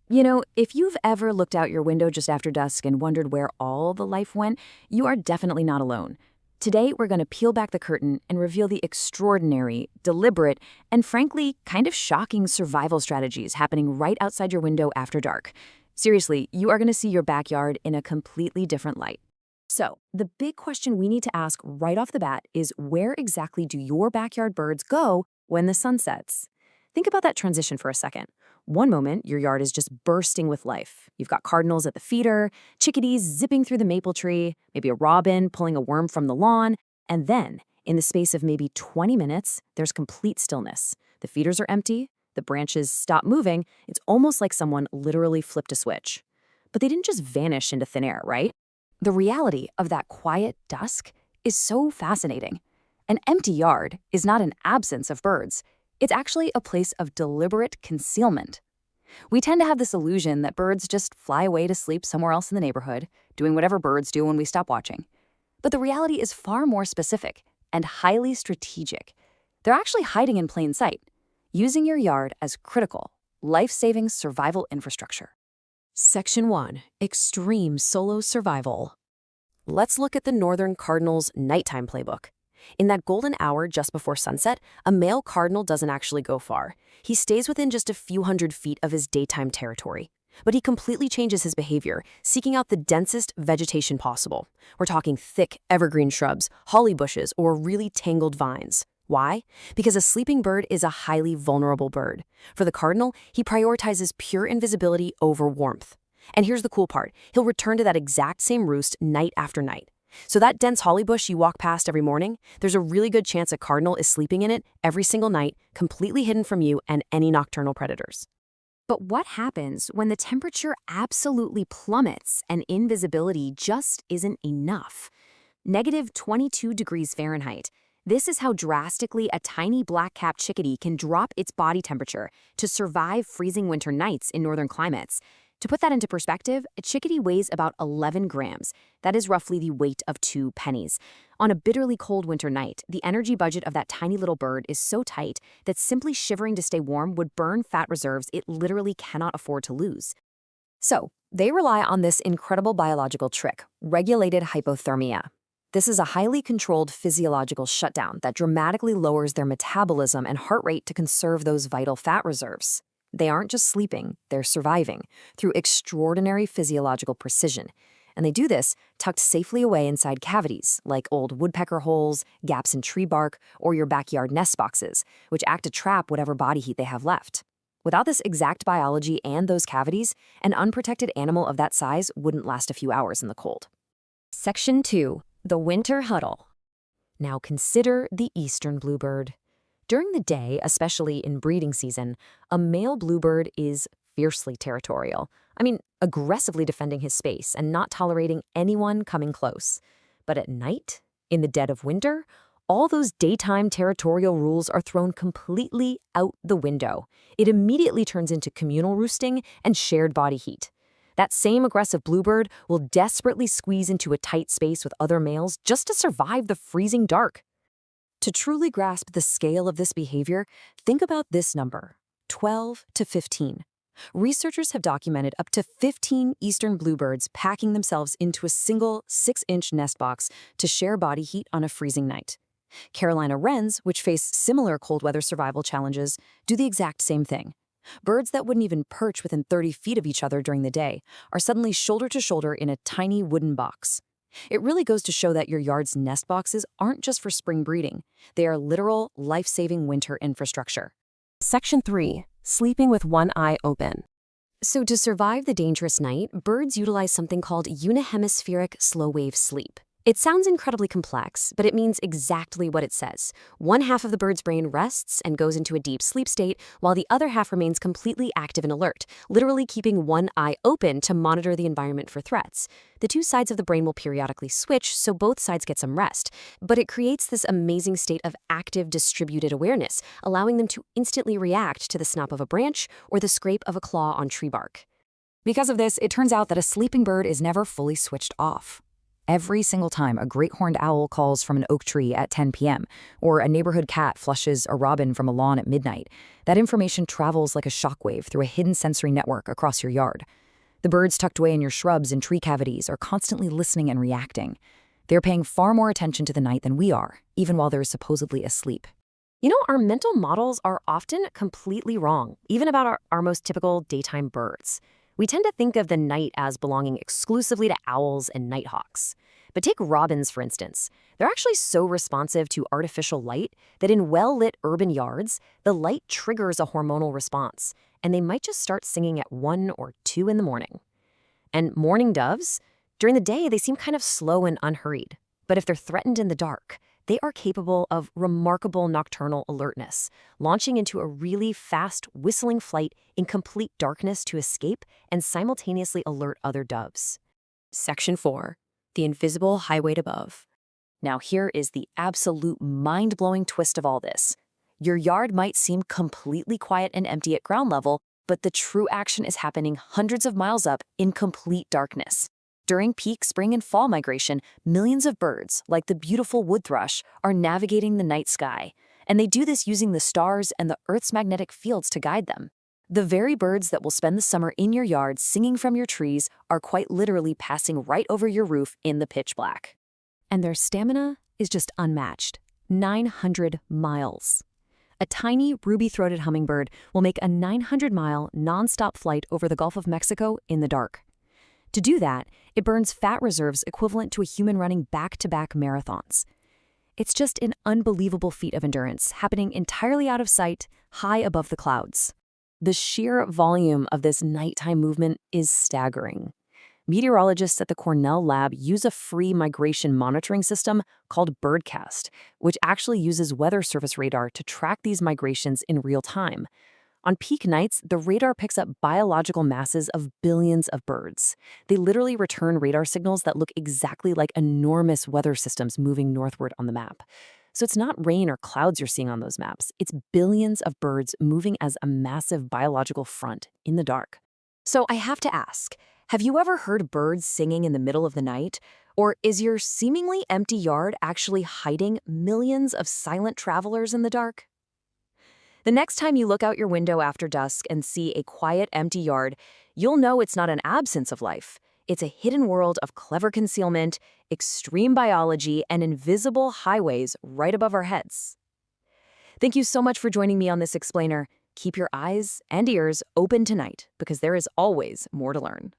If you've ever looked out your window just after dusk and wondered where all the life went, you are definitely not alone. Today, we're going to peel back the curtain and reveal the extraordinary, deliberate, and frankly, kind of shocking survival strategies happening right outside your window after dark. Seriously, you are going to see your backyard in a completely different light. So, the big question we need to ask right off the bat is where exactly do your backyard birds go when the sun sets? Think about that transition for a second. One moment, your yard is just bursting with life. You've got cardinals at the feeder, chickadees zipping through the maple tree, maybe a robin pulling a worm from the lawn, and then, in the space of maybe 20 minutes, there's complete stillness. The feeders are empty, the branches stop moving, it's almost like someone literally flipped a switch. But they didn't just vanish into thin air, right? The reality of that quiet dusk is so fascinating. An empty yard is not an absence of birds. It's actually a place of deliberate concealment. We tend to have this illusion that birds just fly away to sleep somewhere else in the neighborhood, doing whatever birds do when we stop watching. But the reality is far more specific and highly strategic. They're actually hiding in plain sight, using your yard as critical, life-saving survival infrastructure. Section 1. Extreme Solo Survival. Let's look at the northern cardinal's nighttime playbook. In that golden hour just before sunset, a male cardinal doesn't actually go far. He stays within just a few hundred feet of his daytime territory. But he completely changes his behavior, seeking out the densest vegetation possible. We're talking thick evergreen shrubs, holly bushes, or really tangled vines. Why? Because a sleeping bird is a highly vulnerable bird. For the cardinal, he prioritizes pure invisibility over warmth. And here's the cool part. He'll return to that exact same roost night after night. So that dense holly bush you walk past every morning, there's a really good chance a cardinal is sleeping in it every single night, completely hidden from you and any nocturnal predators. But what happens when the temperature absolutely plummets and invisibility just isn't enough? -22 degrees Fahrenheit. This is how drastically a tiny black-capped chickadee can drop its body temperature to survive freezing winter nights in northern climates. To put that into perspective, a chickadee weighs about 11 grams. That is roughly the weight of 2 pennies. On a bitterly cold winter night, the energy budget of that tiny little bird is so tight that simply shivering to stay warm would burn fat reserves it literally cannot afford to lose. So, they rely on this incredible biological trick, regulated hypothermia. This is a highly controlled physiological shutdown that dramatically lowers their metabolism and heart rate to conserve those vital fat reserves. They aren't just sleeping, they're surviving through extraordinary physiological precision. And they do this tucked safely away inside cavities, like old woodpecker holes, gaps in tree bark, or your backyard nest boxes, which act to trap whatever body heat they have left. Without this exact biology and those cavities, an unprotected animal of that size wouldn't last a few hours in the cold. Section 2. The Winter Huddle. Now consider the eastern bluebird. During the day, especially in breeding season, a male bluebird is fiercely territorial. Aggressively defending his space and not tolerating anyone coming close. But at night, in the dead of winter, all those daytime territorial rules are thrown completely out the window. It immediately turns into communal roosting and shared body heat. That same aggressive bluebird will desperately squeeze into a tight space with other males just to survive the freezing dark. To truly grasp the scale of this behavior, think about this number, 12 to 15. Researchers have documented up to 15 eastern bluebirds packing themselves into a single 6-inch nest box to share body heat on a freezing night. Carolina wrens, which face similar cold weather survival challenges, do the exact same thing. Birds that wouldn't even perch within 30 feet of each other during the day are suddenly shoulder to shoulder in a tiny wooden box. It really goes to show that your yard's nest boxes aren't just for spring breeding. They are literal, life-saving winter infrastructure. Section 3. Sleeping with one eye open. So to survive the dangerous night, birds utilize something called unihemispheric slow-wave sleep. It sounds incredibly complex, but it means exactly what it says. One half of the bird's brain rests and goes into a deep sleep state, while the other half remains completely active and alert, literally keeping one eye open to monitor the environment for threats. The two sides of the brain will periodically switch, so both sides get some rest. But it creates this amazing state of active distributed awareness, allowing them to instantly react to the snap of a branch or the scrape of a claw on tree bark. Because of this, it turns out that a sleeping bird is never fully switched off. Every single time a great horned owl calls from an oak tree at 10 p.m., or a neighborhood cat flushes a robin from a lawn at midnight, that information travels like a shockwave through a hidden sensory network across your yard. The birds tucked away in your shrubs and tree cavities are constantly listening and reacting. They're paying far more attention to the night than we are, even while they're supposedly asleep. Our mental models are often completely wrong, even about our most typical daytime birds. We tend to think of the night as belonging exclusively to owls and nighthawks. But take robins, for instance. They're actually so responsive to artificial light that in well-lit urban yards, the light triggers a hormonal response, and they might just start singing at 1 or 2 in the morning. And mourning doves? During the day, they seem kind of slow and unhurried. But if they're threatened in the dark, they are capable of remarkable nocturnal alertness, launching into a really fast, whistling flight in complete darkness to escape and simultaneously alert other doves. Section 4. The Invisible Highway Above. Now here is the absolute mind-blowing twist of all this. Your yard might seem completely quiet and empty at ground level, but the true action is happening hundreds of miles up in complete darkness. During peak spring and fall migration, millions of birds, like the beautiful wood thrush, are navigating the night sky, and they do this using the stars and the Earth's magnetic fields to guide them. The very birds that will spend the summer in your yard singing from your trees are quite literally passing right over your roof in the pitch black. And their stamina is just unmatched. 900 miles. A tiny, ruby-throated hummingbird will make a 900-mile, non-stop flight over the Gulf of Mexico in the dark. To do that, it burns fat reserves equivalent to a human running back-to-back marathons. It's just an unbelievable feat of endurance, happening entirely out of sight, high above the clouds. The sheer volume of this nighttime movement is staggering. Meteorologists at the Cornell lab use a free migration monitoring system called Birdcast, which actually uses weather surface radar to track these migrations in real time. On peak nights, the radar picks up biological masses of billions of birds. They literally return radar signals that look exactly like enormous weather systems moving northward on the map. So it's not rain or clouds you're seeing on those maps. It's billions of birds moving as a massive biological front in the dark. So I have to ask, have you ever heard birds singing in the middle of the night? Or is your seemingly empty yard actually hiding millions of silent travelers in the dark? The next time you look out your window after dusk and see a quiet, empty yard, you'll know it's not an absence of life. It's a hidden world of clever concealment, extreme biology, and invisible highways right above our heads. Thank you so much for joining me on this explainer. Keep your eyes and ears open tonight, because there is always more to learn.